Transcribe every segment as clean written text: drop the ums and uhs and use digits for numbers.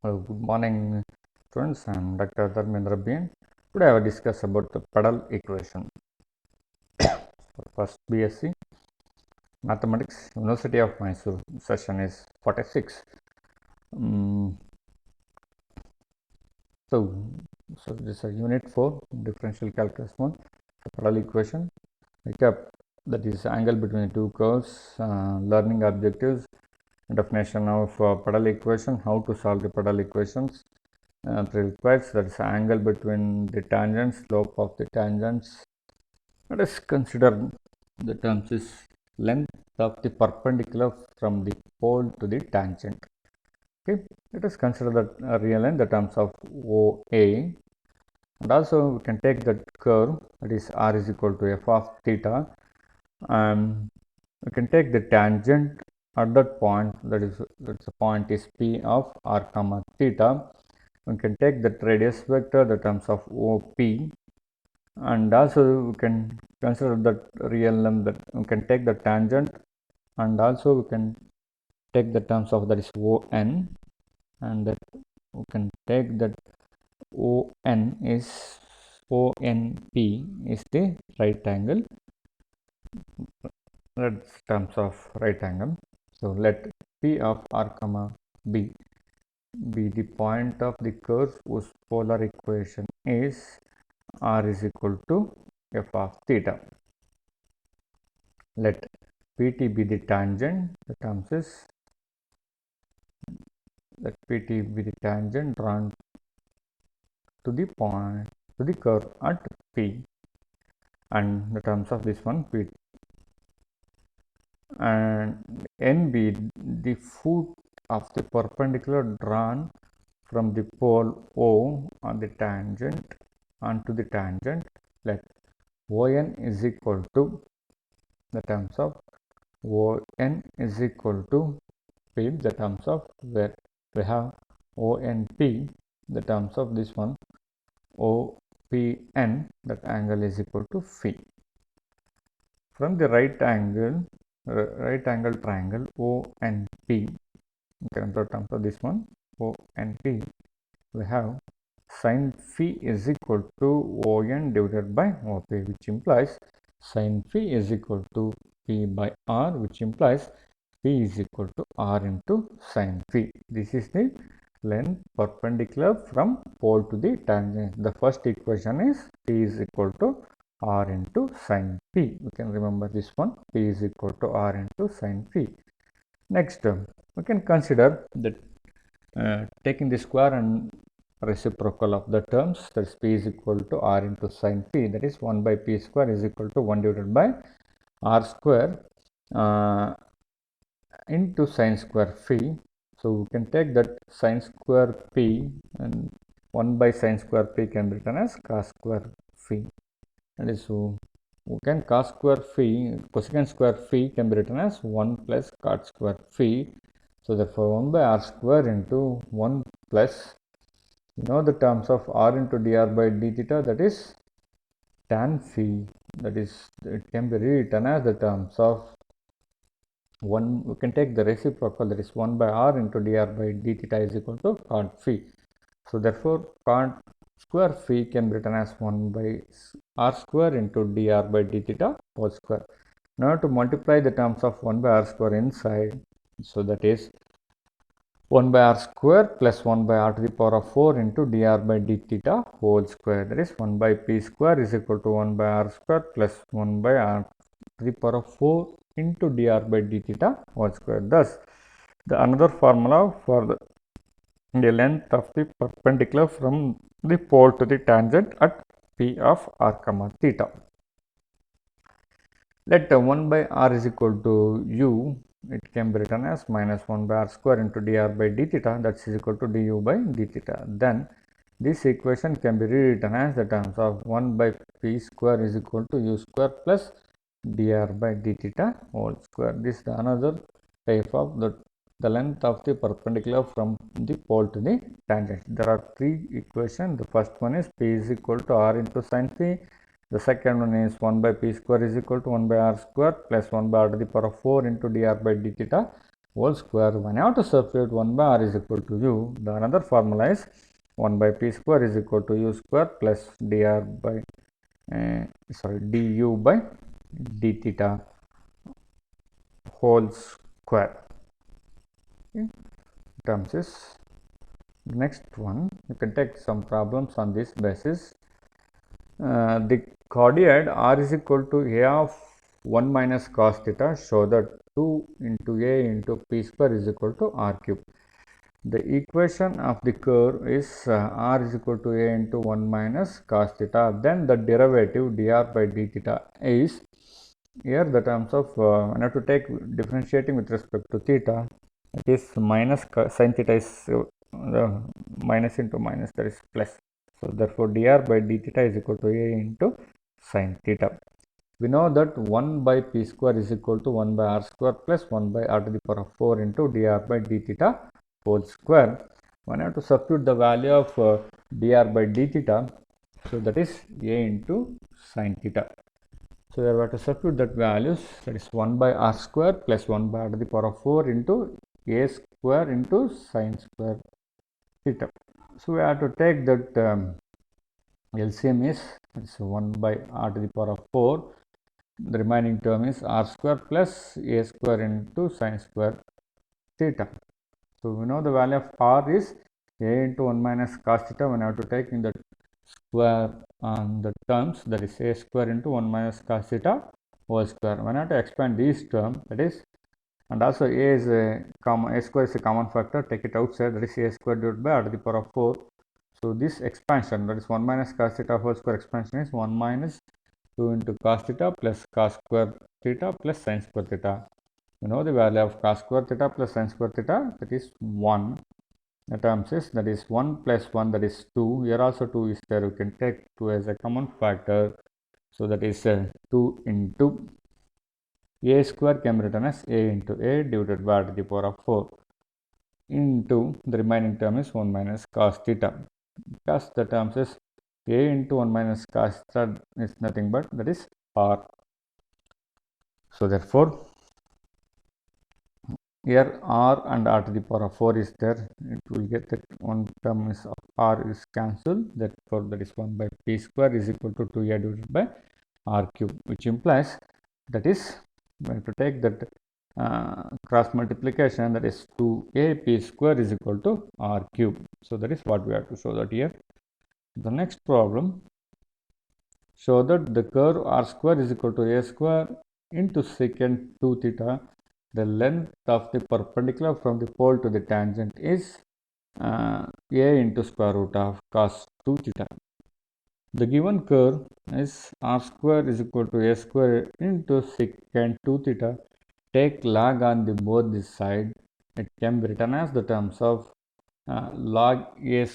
Good morning, students. I am Dr. Dharmendra Bean. Today I will discuss about the Padal equation. First BSc Mathematics, University of Mysore. Session is 46. So this is Unit 4, Differential Calculus 1, Padal equation. Recap, that is angle between two curves, learning objectives, definition of Padal equation, how to solve the Padal equations. Requires, that is angle between the tangents, slope of the tangents. Let us consider the terms is length of the perpendicular from the pole to the tangent. Okay, let us consider the real line, the terms of OA, and also we can take that curve, that is r is equal to f of theta, and we can take the tangent at that point, that's the point is p of r comma theta. We can take that radius vector, the terms of OP, and also we can consider that real number, that we can take the tangent, and also we can take the terms of, that is ON, and that we can take that ON is ONP is the right angle, that's terms of right angle. So let P of r comma B be the point of the curve whose polar equation is r is equal to f of theta. Let PT be the tangent, the terms is, let PT be the tangent drawn to the point, to the curve at P, and the terms of this one P, and N be the foot of the perpendicular drawn from the pole O on the tangent onto the tangent. Let ON is equal to, the terms of ON is equal to P, the terms of where we have ONP, the terms of this one OPN, that angle is equal to phi. From the right angle triangle ONP, in terms of this one ONP, we have sin phi is equal to ON divided by OP, which implies sin phi is equal to P by R, which implies P is equal to R into sin phi. This is the length perpendicular from pole to the tangent. The first equation is P is equal to R into sin phi. We can remember this one, P is equal to R into sin phi. Next, we can consider that taking the square and reciprocal of the terms, that is P is equal to R into sin phi, that is 1 by P square is equal to 1 divided by R square into sin square phi. So we can take that sin square p, and 1 by sin square p can be written as cos square phi. That is, so we can cos square phi, cosecant square phi can be written as 1 plus cot square phi. So therefore 1 by r square into 1 plus, the terms of r into dr by d theta, that is tan phi, that is, it can be rewritten as the terms of 1, we can take the reciprocal, that is 1 by r into dr by d theta is equal to cot phi. So therefore cot square phi can be written as 1 by r square into dr by d theta whole square. Now to multiply the terms of 1 by r square inside, so that is 1 by r square plus 1 by r to the power of 4 into dr by d theta whole square, that is 1 by p square is equal to 1 by r square plus 1 by r to the power of 4 into dr by d theta whole square. Thus, the another formula for the length of the perpendicular from the pole to the tangent at P of r comma theta. Let 1 by r is equal to u, it can be written as minus 1 by r square into dr by d theta, that is equal to du by d theta. Then this equation can be rewritten as the terms of 1 by p square is equal to u square plus dr by d theta whole square. This is another type of the length of the perpendicular from the pole to the tangent. There are three equations. The first one is P is equal to R into sin phi. The second one is 1 by P square is equal to 1 by R square plus 1 by R to the power of 4 into dr by d theta whole square. When I have to substitute 1 by r is equal to u, the another formula is 1 by p square is equal to u square plus dr by du by d theta whole square. Okay. Terms is next one. You can take some problems on this basis. The coordinate r is equal to a of 1 minus cos theta, show that 2 into a into p square is equal to r cube. The equation of the curve is r is equal to a into 1 minus cos theta. Then the derivative dr by d theta is, here the terms of I have to take differentiating with respect to theta, it is minus sin theta is minus into minus, that is plus. So therefore dr by d theta is equal to a into sin theta. We know that 1 by p square is equal to 1 by r square plus 1 by r to the power of 4 into dr by d theta whole square. When I have to substitute the value of dr by d theta, so that is a into sin theta. So we have to substitute that values, that is 1 by r square plus 1 by r to the power of 4 into a square into sin square theta. So we have to take that LCM is 1 by r to the power of 4. The remaining term is r square plus a square into sin square theta. So we know the value of r is a into 1 minus cos theta. When I have to take in the square on the terms, that is a square into 1 minus cos theta whole square. When I have to expand these terms, that is, and also a is a common, a square is a common factor, take it outside, that is a square divided by r to the power of 4. So this expansion, that is 1 minus cos theta whole square expansion, is 1 minus 2 into cos theta plus cos square theta plus sin square theta. You know the value of cos square theta plus sin square theta, that is 1. The terms is, that is 1 plus 1, that is 2. Here also 2 is there, you can take 2 as a common factor. So that is 2 into a square can be written as a into a divided by r to the power of 4 into the remaining term is 1 minus cos theta, because the terms is a into 1 minus cos theta is nothing but that is r. So therefore here r and r to the power of 4 is there, it will get that one term is of r is cancelled, therefore that is 1 by p square is equal to 2a divided by r cube, which implies, that is, we have to take that cross multiplication, that is 2a p square is equal to r cube. So that is what we have to show that here. The next problem, show that the curve r square is equal to a square into secant 2 theta. The length of the perpendicular from the pole to the tangent is a into square root of cos 2 theta. The given curve is r square is equal to a square into secant 2 theta. Take log on the both this side. It can be written as the terms of log a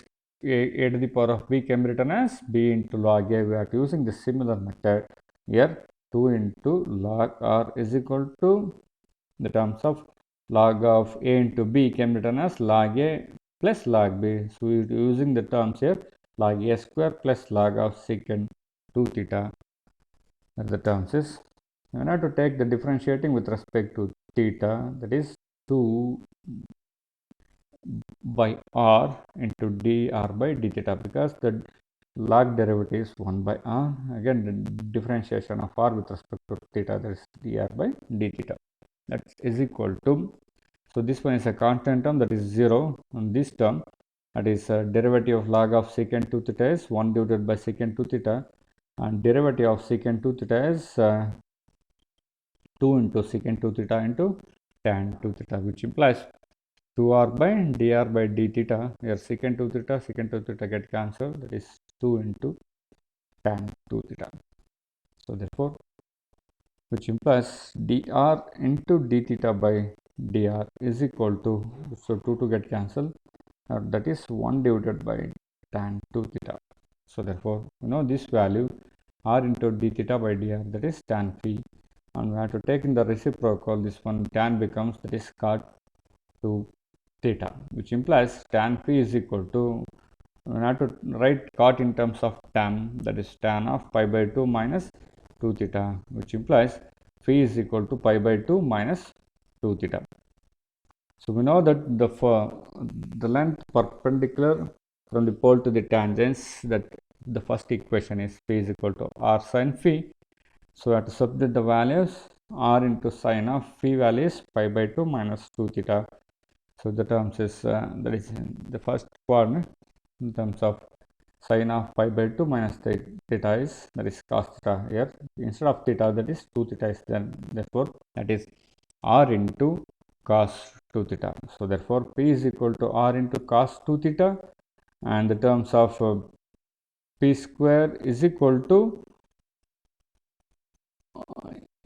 to the power of b can be written as b into log a. We are using the similar method here. 2 into log r is equal to the terms of log of a into b can be written as log a plus log b. So we are using the terms here, log a square plus log of secant 2 theta. As the terms is, I have to take the differentiating with respect to theta, that is 2 by r into dr by d theta, because the log derivative is 1 by r. Again, the differentiation of r with respect to theta, that is dr by d theta, that is equal to, so this one is a constant term, that is 0, and this term, that is derivative of log of secant 2 theta is 1 divided by secant 2 theta, and derivative of secant 2 theta is 2 into secant 2 theta into tan 2 theta, which implies 2r by dr by d theta. Here secant 2 theta get cancelled, that is 2 into tan 2 theta. So therefore, which implies dr into d theta by dr is equal to, so 2 to get cancelled, that is 1 divided by tan 2 theta. So therefore, you know this value r into d theta by dr, that is tan phi, and we have to take in the reciprocal, this one tan becomes, that is cot 2 theta, which implies tan phi is equal to, we have to write cot in terms of tan, that is tan of pi by 2 minus 2 theta, which implies phi is equal to pi by 2 minus 2 theta. So we know that the length perpendicular from the pole to the tangents, that the first equation is P is equal to R sin phi. So we have to substitute the values. R into sine of phi value is pi by 2 minus 2 theta. So the terms is that is the first coordinate in terms of sine of pi by 2 minus theta is, that is cos theta here. Instead of theta, that is 2 theta is then, therefore that is R into cos 2 theta. So therefore P is equal to R into cos 2 theta, and the terms of P square is equal to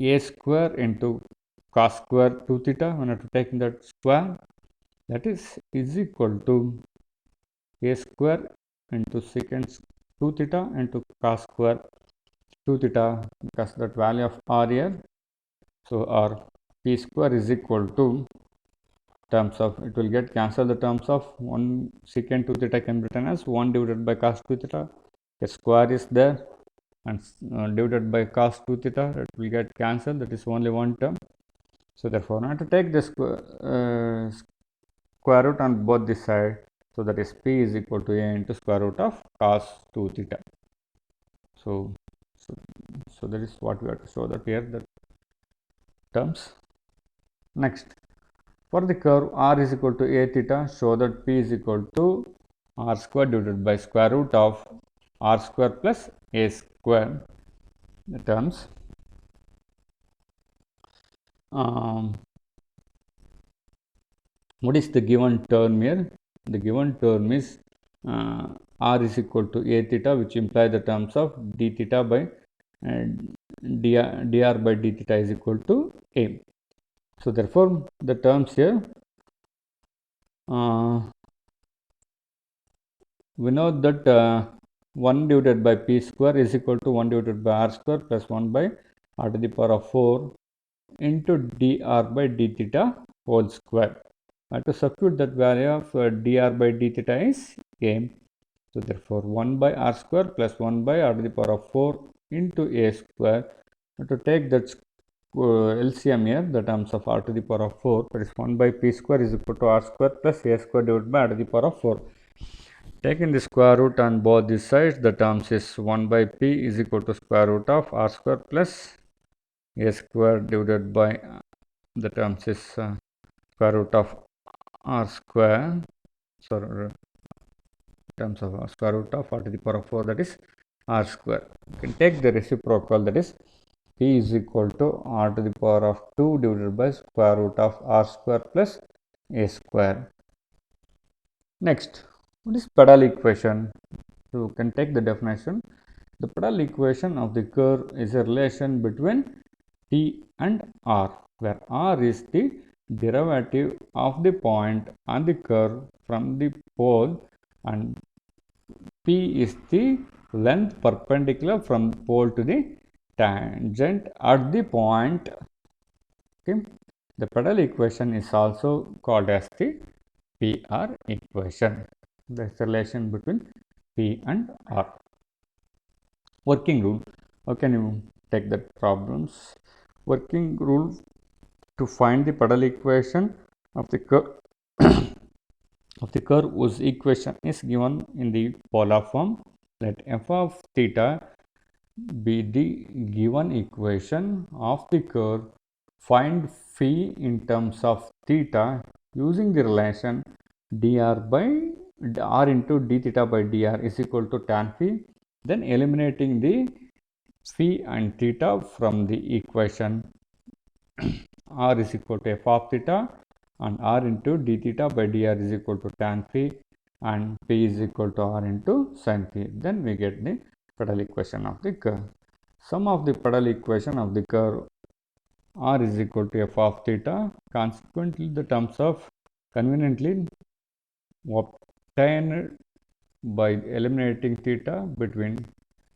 A square into cos square 2 theta. When I have to take that square, that is equal to A square into secant 2 theta into cos square 2 theta, because that value of R here. So our P square is equal to, terms of, it will get cancelled, the terms of 1 secant 2 theta can be written as 1 divided by cos 2 theta. A square is there, and divided by cos 2 theta, it will get cancelled, that is only one term. So therefore I have to take the square root on both the side. So that is P is equal to A into square root of cos 2 theta. So that is what we have to show, that here the terms. Next, for the curve R is equal to A theta, show that P is equal to R square divided by square root of R square plus A square. The terms. What is the given term here? The given term is R is equal to A theta, which implies the terms of d theta by dr by d theta is equal to A. So therefore the terms here, we know that 1 divided by P square is equal to 1 divided by R square plus 1 by R to the power of 4 into dr by d theta whole square. I have to substitute that value of dr by d theta is A. So therefore 1 by R square plus 1 by R to the power of 4 into A square. I have to take that LCM here, the terms of R to the power of 4, that is 1 by P square is equal to R square plus A square divided by R to the power of 4. Taking the square root on both these sides, the terms is 1 by P is equal to square root of R square plus A square divided by the terms is square root of R square, sorry, terms of square root of R to the power of 4, that is R square. You can take the reciprocal, that is P is equal to R to the power of 2 divided by square root of R square plus A square. Next, what is Padal equation? So you can take the definition. The Padal equation of the curve is a relation between P and R, where R is the derivative of the point on the curve from the pole, and P is the length perpendicular from the pole to the tangent at the point. Okay. The Padal equation is also called as the PR equation. The relation between P and R. Working rule. How can you take the problems? Working rule to find the Padal equation of the curve of the curve whose equation is given in the polar form. Let f of theta be the given equation of the curve. Find phi in terms of theta using the relation dr by r into d theta by dr is equal to tan phi. Then eliminating the phi and theta from the equation, r is equal to f of theta and r into d theta by dr is equal to tan phi, and p is equal to r into sin phi. Then we get the Padal equation of the curve. Sum of the Padal equation of the curve r is equal to f of theta. Consequently, the terms of conveniently obtained by eliminating theta between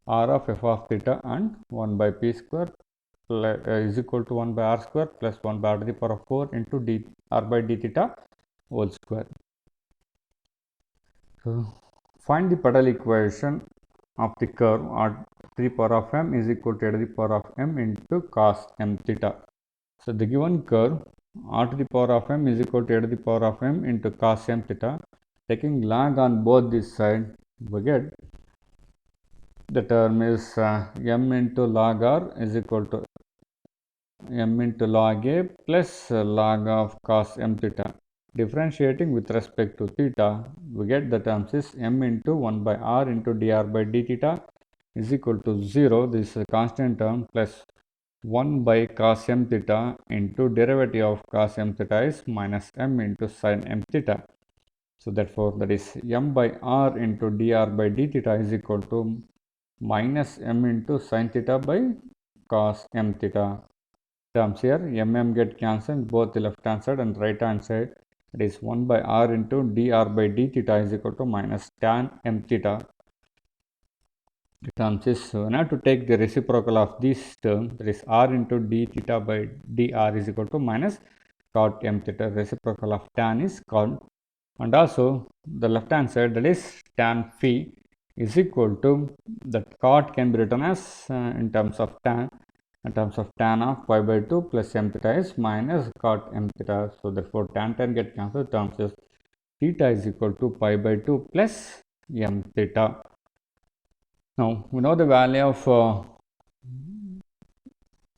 r of f of theta and 1 by p square is equal to 1 by r square plus 1 by r to the power of 4 into d r by d theta whole square. So find the Padal equation of the curve r to the power of m is equal to a to the power of m into cos m theta. So the given curve r to the power of m is equal to a to the power of m into cos m theta. Taking log on both this side, we get the term is m into log r is equal to m into log a plus log of cos m theta. Differentiating with respect to theta, we get the terms is m into 1 by r into dr by d theta is equal to 0. This is a constant term plus 1 by cos m theta into derivative of cos m theta is minus m into sin m theta. So therefore, that is m by r into dr by d theta is equal to minus m into sin theta by cos m theta. Terms here, get cancelled both the left hand side and right hand side. It is 1 by r into dr by d theta is equal to minus tan m theta. The terms is, we have to take the reciprocal of this term, that is r into d theta by dr is equal to minus cot m theta. Reciprocal of tan is cot, and also the left hand side, that is tan phi is equal to, that cot can be written as in terms of tan of pi by 2 plus m theta is minus cot m theta. So therefore tan get cancelled. Terms is theta is equal to pi by 2 plus m theta. Now we know the value of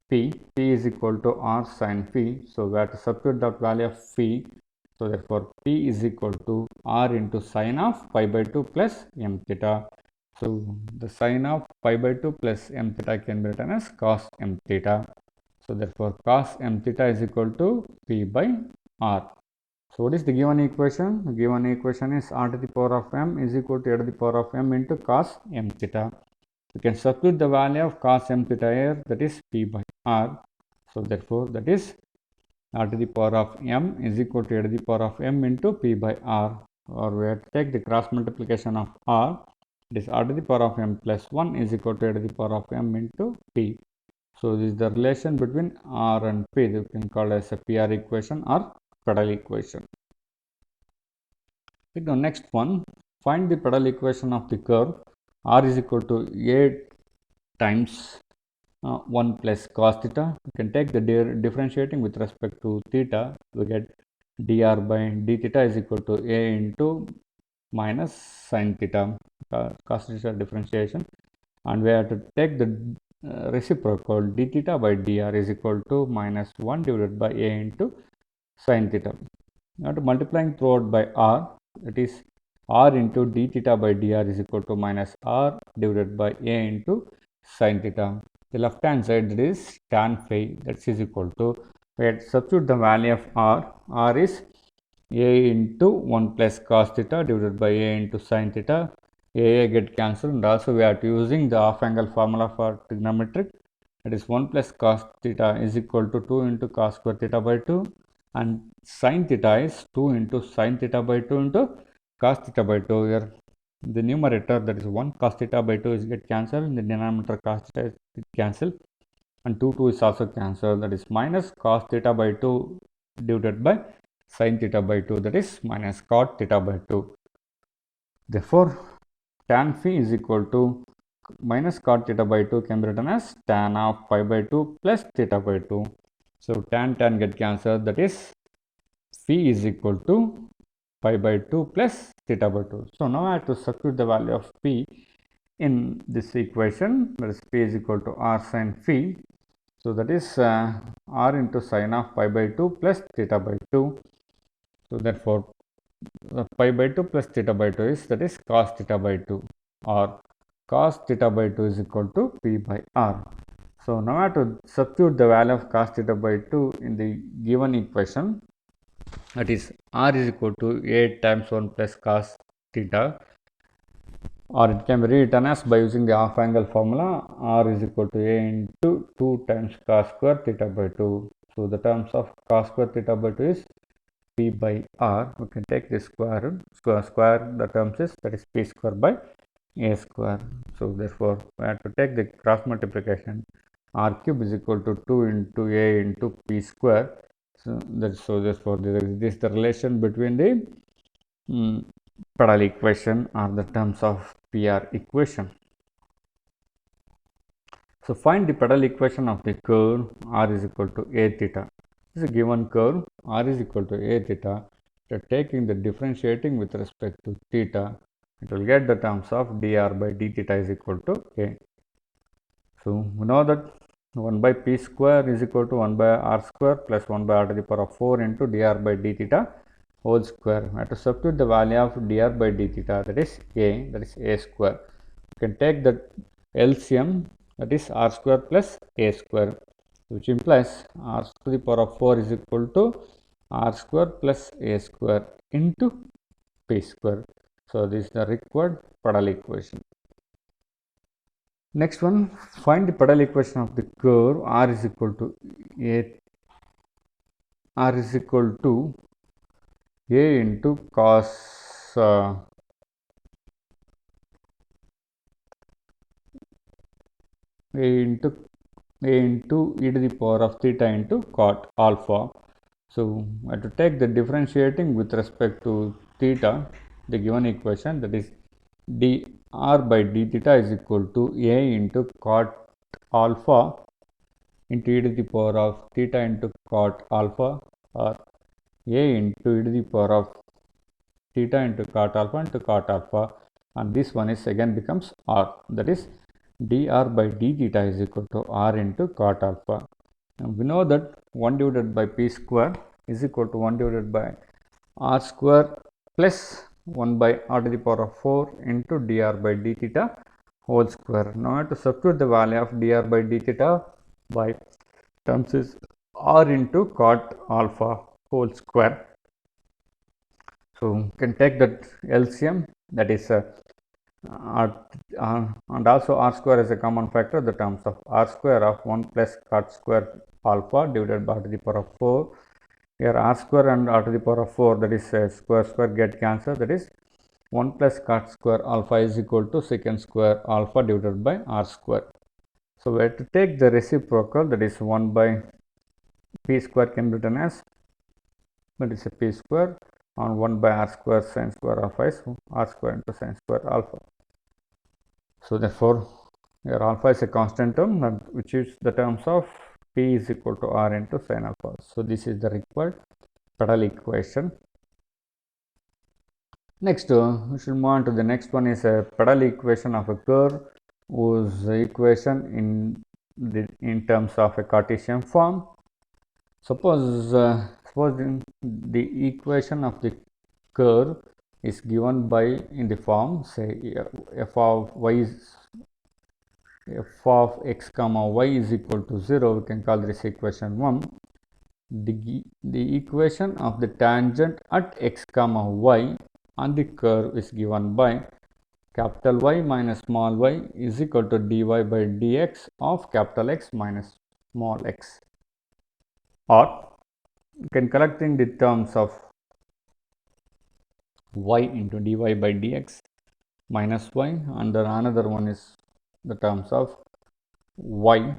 p is equal to r sin phi. So we have to substitute that value of phi. So therefore p is equal to r into sin of pi by 2 plus m theta. So the sin of pi by 2 plus m theta can be written as cos m theta. So therefore cos m theta is equal to p by r. So what is the given equation? The given equation is r to the power of m is equal to a to the power of m into cos m theta. You can substitute the value of cos m theta here, that is p by r. So therefore that is r to the power of m is equal to a to the power of m into p by r, or we have to take the cross multiplication of r. It is r to the power of m plus 1 is equal to a to the power of m into p. So this is the relation between r and p. You can call it as a PR equation or pedal equation. Now next one, find the pedal equation of the curve r is equal to a times 1 plus cos theta. You can take the differentiating with respect to theta. We get dr by d theta is equal to a into minus sin theta. Cos theta differentiation, and we have to take the reciprocal d theta by dr is equal to minus 1 divided by a into sin theta. Now to multiplying throughout by r, it is r into d theta by dr is equal to minus r divided by a into sin theta. The left hand side, that is tan phi, that is equal to, we have to substitute the value of r is a into 1 plus cos theta divided by a into sin theta. A get cancelled, and also we are using the half angle formula for trigonometric. That is 1 plus cos theta is equal to 2 into cos square theta by 2, and sin theta is 2 into sin theta by 2 into cos theta by 2. Here the numerator, that is 1 cos theta by 2 is get cancelled, in the denominator cos theta is cancelled, and 2 is also cancelled, that is minus cos theta by 2 divided by sin theta by 2, that is minus cot theta by 2. Therefore tan phi is equal to minus cot theta by 2 can be written as tan of pi by 2 plus theta by 2. So tan get cancelled, that is phi is equal to pi by 2 plus theta by 2. So now I have to substitute the value of p in this equation, that is p is equal to r sin phi. So that is r into sin of pi by 2 plus theta by 2. So therefore pi by 2 plus theta by 2 is, that is cos theta by 2, or cos theta by 2 is equal to p by r. So now I have to substitute the value of cos theta by 2 in the given equation, that is r is equal to a times 1 plus cos theta, or it can be rewritten as by using the half angle formula, r is equal to a into 2 times cos square theta by 2. So the terms of cos square theta by 2 is p by r. We can take the square the terms is, that is p square by a square. So therefore we have to take the cross multiplication, r cube is equal to 2 into a into p square. So therefore this is the relation between the pedal equation or the terms of PR equation. So find the pedal equation of the curve r is equal to a theta. This is a given curve r is equal to a theta. After taking the differentiating with respect to theta, it will get the terms of dr by d theta is equal to a. So we know that 1 by p square is equal to 1 by r square plus 1 by r to the power of 4 into dr by d theta whole square. I have to substitute the value of dr by d theta, that is a square. You can take the LCM, that is r square plus a square, which implies r to the power of 4 is equal to r square plus a square into p square. So this is the required Padal equation. Next one, find the Padal equation of the curve r is equal to a into cos a into e to the power of theta into cot alpha. So I have to take the differentiating with respect to theta, the given equation, that is dr by d theta is equal to a into cot alpha into e to the power of theta into cot alpha, or a into e to the power of theta into cot alpha, and this one is again becomes r, that is dr by d theta is equal to r into cot alpha. And we know that 1 divided by p square is equal to 1 divided by r square plus 1 by r to the power of 4 into dr by d theta whole square. Now I have to substitute the value of dr by d theta by terms is r into cot alpha whole square. So you can take that LCM, that is and also r square is a common factor, the terms of r square of 1 plus cot square alpha divided by r to the power of 4. Here r square and r to the power of 4, that is square get cancelled, that is 1 plus cot square alpha is equal to secant square alpha divided by r square. So we have to take the reciprocal, that is 1 by p square can be written as, that is a p square, on 1 by r square sin square alpha is r square into sin square alpha. So therefore here alpha is a constant term, which is the terms of p is equal to r into sin alpha. So this is the required Padal equation. Next we should move on to the next one, is a Padal equation of a curve whose equation in terms of a Cartesian form. Suppose the equation of the curve is given by in the form, say f of x comma y is equal to 0. We can call this equation 1. The equation of the tangent at x comma y on the curve is given by capital Y minus small y is equal to dy by dx of capital X minus small x, or you can collect in the terms of y into dy by dx minus y, and another one is the terms of y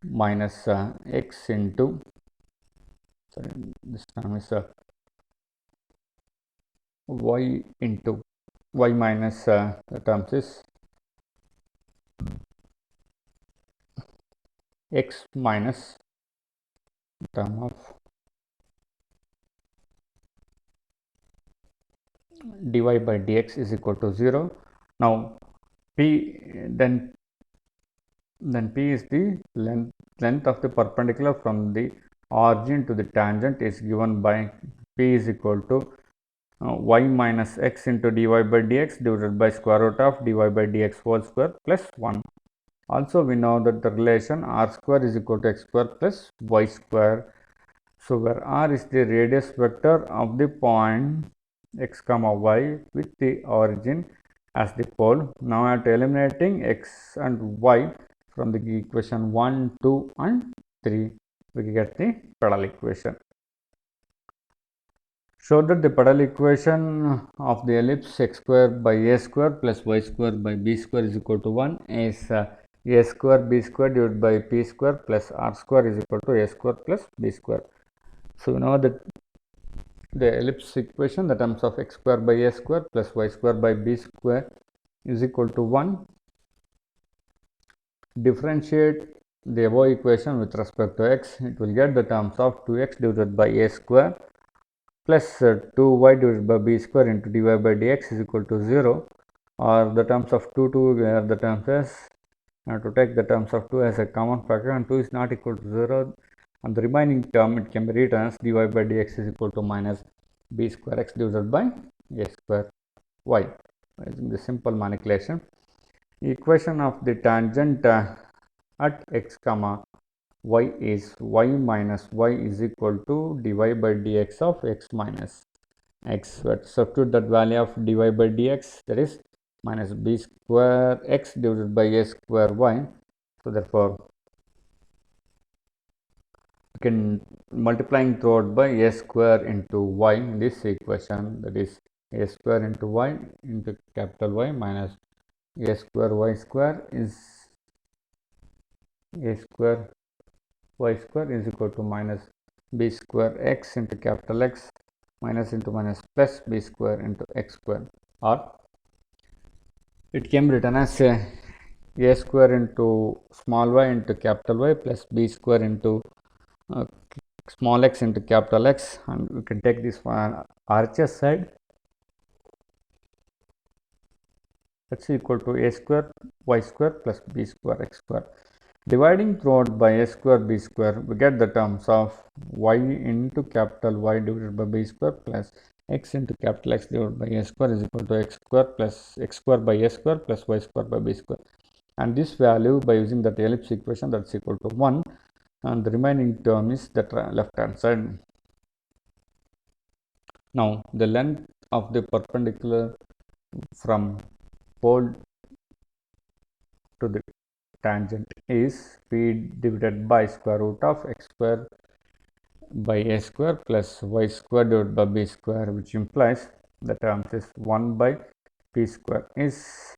minus x into, sorry, this term is y into y minus the terms is x minus term of dy by dx is equal to 0. Now p, then p is the length of the perpendicular from the origin to the tangent is given by p is equal to y minus x into dy by dx divided by square root of dy by dx whole square plus 1. Also we know that the relation r square is equal to x square plus y square. So where r is the radius vector of the point x comma y with the origin as the pole. Now after eliminating x and y from the equation 1, 2 and 3, we get the Padal equation. Show that the Padal equation of the ellipse x square by a square plus y square by b square is equal to 1 is a square b square divided by p square plus r square is equal to a square plus b square. So we know that the ellipse equation, the terms of x square by a square plus y square by b square is equal to 1. Differentiate the above equation with respect to x, it will get the terms of 2x divided by a square plus 2y divided by b square into dy by dx is equal to 0, or the terms of 2 where the terms as to take the terms of 2 as a common factor and 2 is not equal to 0, and the remaining term it can be written as dy by dx is equal to minus b square x divided by a square y. Using the simple manipulation, equation of the tangent at x comma y is y minus y is equal to dy by dx of x minus x. But substitute that value of dy by dx, that is minus b square x divided by a square y. So therefore we can multiplying throughout by a square into y in this equation, that is a square into y into capital Y minus a square y square is a square y square is equal to minus b square x into capital X minus into minus plus b square into x square, or it can be written as a square into small y into capital Y plus b square into small x into capital X, and we can take this one RHS side, that's equal to a square y square plus b square x square. Dividing throughout by a square b square, we get the terms of y into capital Y divided by b square plus x into capital X divided by a square is equal to x square plus x square by a square plus y square by b square, and this value by using that ellipse equation, that's equal to 1, and the remaining term is the left hand side. Now the length of the perpendicular from pole to the tangent is p divided by square root of x square by a square plus y square divided by b square, which implies the terms is 1 by p square is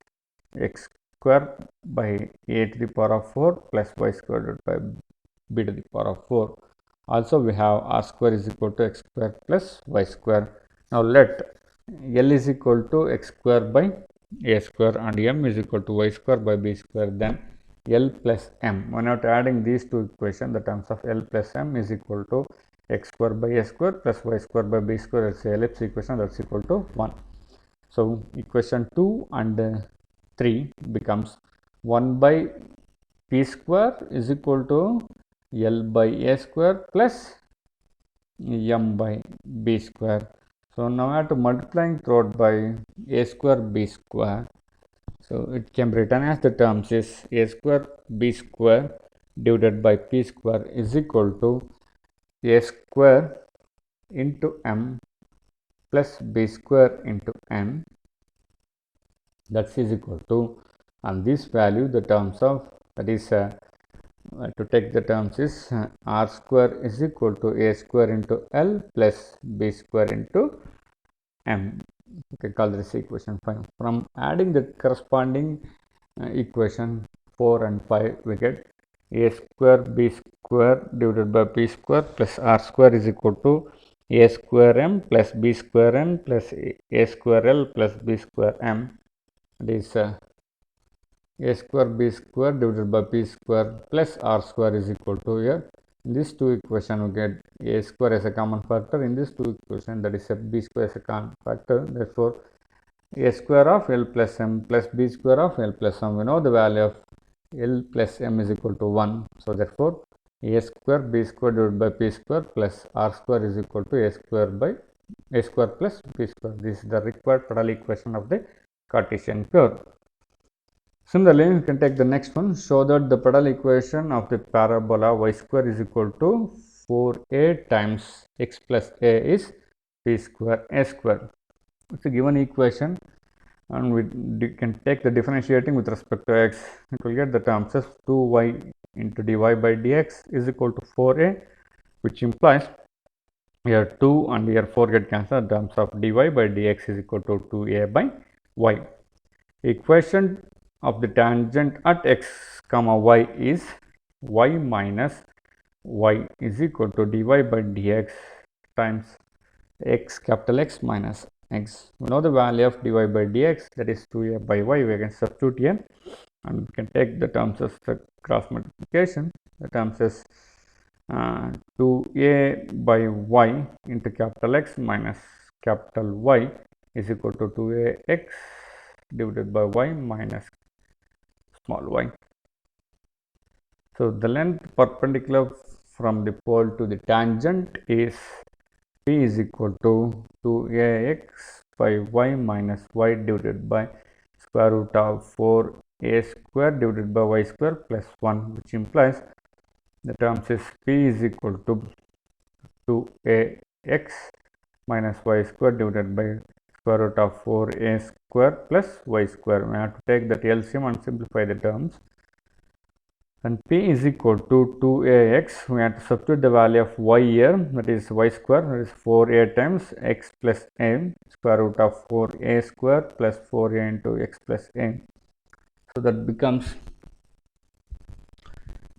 x square by a to the power of 4 plus y square divided by b to the power of 4. Also we have r square is equal to x square plus y square. Now let L is equal to x square by a square and m is equal to y square by b square, then L plus m. When not adding these two equations, the terms of L plus m is equal to x square by a square plus y square by b square. It's a ellipse equation, that's equal to 1. So equation 2 and 3 becomes 1 by p square is equal to L by a square plus m by b square. So now I have to multiplying throughout by a square b square. So it can be written as the terms is a square b square divided by p square is equal to a square into m plus b square into n, that is equal to, and this value the terms of, that is to take the terms is r square is equal to a square into L plus b square into m. Okay, call this equation 5. From adding the corresponding equation 4 and 5, we get a square b square divided by p square plus r square is equal to a square m plus b square n plus a square L plus b square m. This a square b square divided by p square plus r square is equal to, here in these two equations we get a square as a common factor, in these two equations that is a b square as a common factor, therefore a square of L plus m plus b square of L plus m. We know the value of L plus m is equal to 1. So therefore a square b square divided by p square plus r square is equal to a square by a square plus p square. This is the required Pradal equation of the Cartesian curve. Similarly, you can take the next one. Show that the Pradal equation of the parabola y square is equal to 4a times x plus a is p square a square. It's a given equation, and we can take the differentiating with respect to x. It will get the terms as 2y into dy by dx is equal to 4a, which implies here 2 and here 4 get cancelled. The terms of dy by dx is equal to 2a by y. Equation of the tangent at x comma y is y minus y is equal to dy by dx times x capital X minus x. We know the value of dy by dx, that is 2a by y. We can substitute here. and we can take the terms as the cross multiplication. The terms is 2a by y into capital X minus capital Y is equal to 2ax divided by y minus small y. So the length perpendicular from the pole to the tangent is p is equal to 2ax by y minus y divided by square root of 4a square divided by y square plus 1, which implies the terms is p is equal to 2ax minus y square divided by square root of 4a square plus y square. We have to take that LCM and simplify the terms. And p is equal to 2ax. We have to substitute the value of y here, that is y square, that is 4a times x plus a, square root of 4a square plus 4a into x plus a. So that becomes,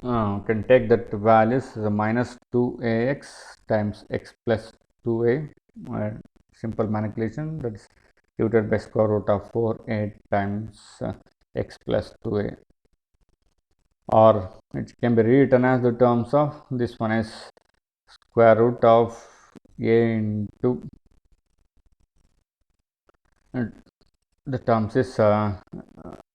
can take that values minus 2ax times x plus 2a, simple manipulation, that is divided by square root of 4a times x plus 2a, or it can be rewritten as the terms of this one is square root of a into the terms is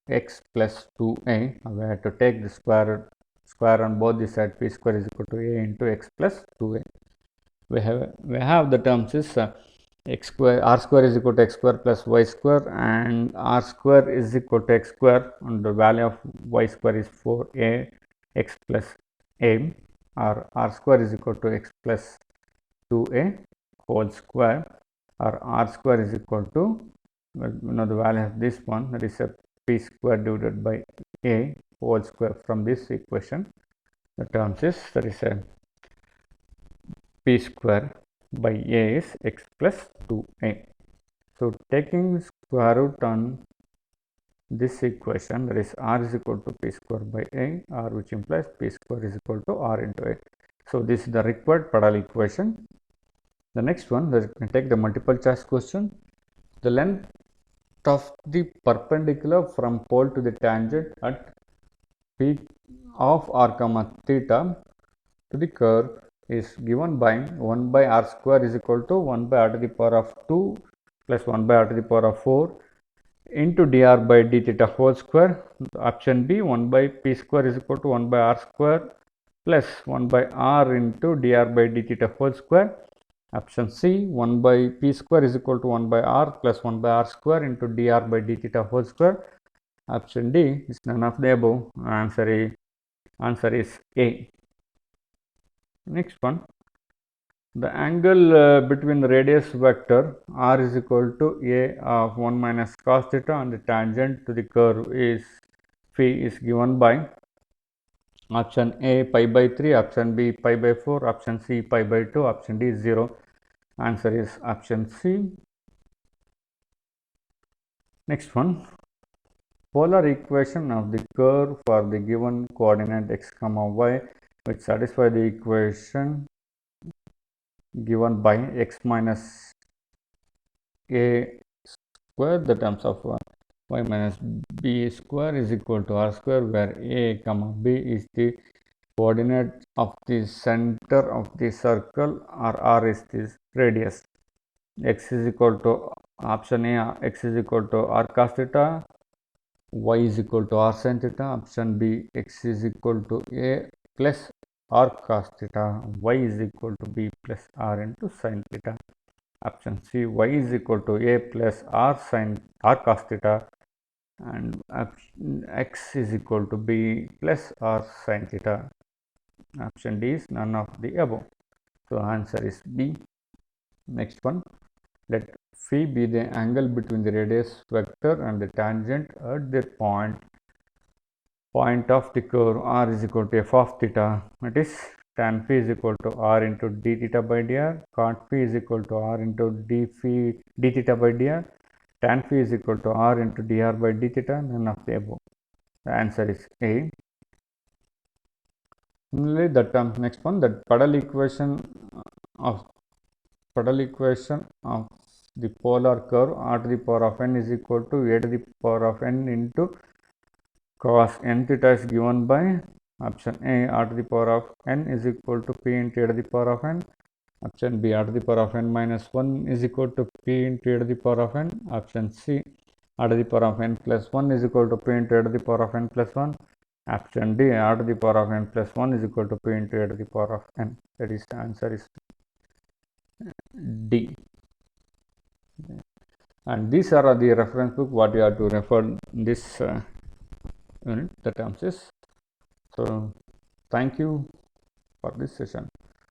x plus 2a. We have to take the square on both the sides. P square is equal to a into x plus 2a. We have the terms is x square, r square is equal to x square plus y square, and r square is equal to x square, and the value of y square is 4a x plus a, or r square is equal to x plus 2a whole square, or r square is equal to, well, you know the value of this one, that is a p square divided by a whole square. From this equation, the terms is, that is a p square by a is x plus 2a. So taking square root on this equation, that is r is equal to p square by a, or which implies p square is equal to r into a. So this is the required Padal equation. The next one, that can take the multiple choice question. The length of the perpendicular from pole to the tangent at p of r comma theta to the curve is given by 1 by r square is equal to 1 by r to the power of 2 plus 1 by r to the power of 4 into dr by d theta whole square. Option B, 1 by p square is equal to 1 by r square plus 1 by r into dr by d theta whole square. Option C, 1 by p square is equal to 1 by r plus 1 by r square into dr by d theta whole square. Option D is none of the above. Answer is A. Next one, the angle between the radius vector r is equal to a of 1 minus cos theta and the tangent to the curve is phi is given by option A pi by 3, option B pi by 4, option C pi by 2, option D 0. Answer is option C. Next one, polar equation of the curve for the given coordinate x comma y which satisfy the equation given by x minus a square, the terms of y minus b square is equal to r square, where a comma b is the coordinate of the center of the circle, or r is this radius. X is equal to option A, x is equal to r cos theta, y is equal to r sin theta. Option B, x is equal to a plus r cos theta, y is equal to b plus r into sin theta. Option C, y is equal to a plus r cos theta, and x is equal to b plus r sin theta. Option D is none of the above. So answer is B. Next one, let phi be the angle between the radius vector and the tangent at the point of the curve r is equal to f of theta. That is tan phi is equal to r into d theta by dr, cot phi is equal to r into d theta by dr, tan phi is equal to r into dr by d theta, none of the above. The answer is A. Similarly, the term next one, the Padal equation of the polar curve r to the power of n is equal to a to the power of n into cos n theta is given by option A, r to the power of n is equal to p into a to the power of n. Option B, r to the power of n minus 1 is equal to p into a to the power of n. Option C, r to the power of n plus 1 is equal to p into a to the power of n plus 1. Option D, r to the power of n plus 1 is equal to p into a to the power of n. That is, the answer is D. And these are the reference book what you have to refer this unit, the terms is. So thank you for this session.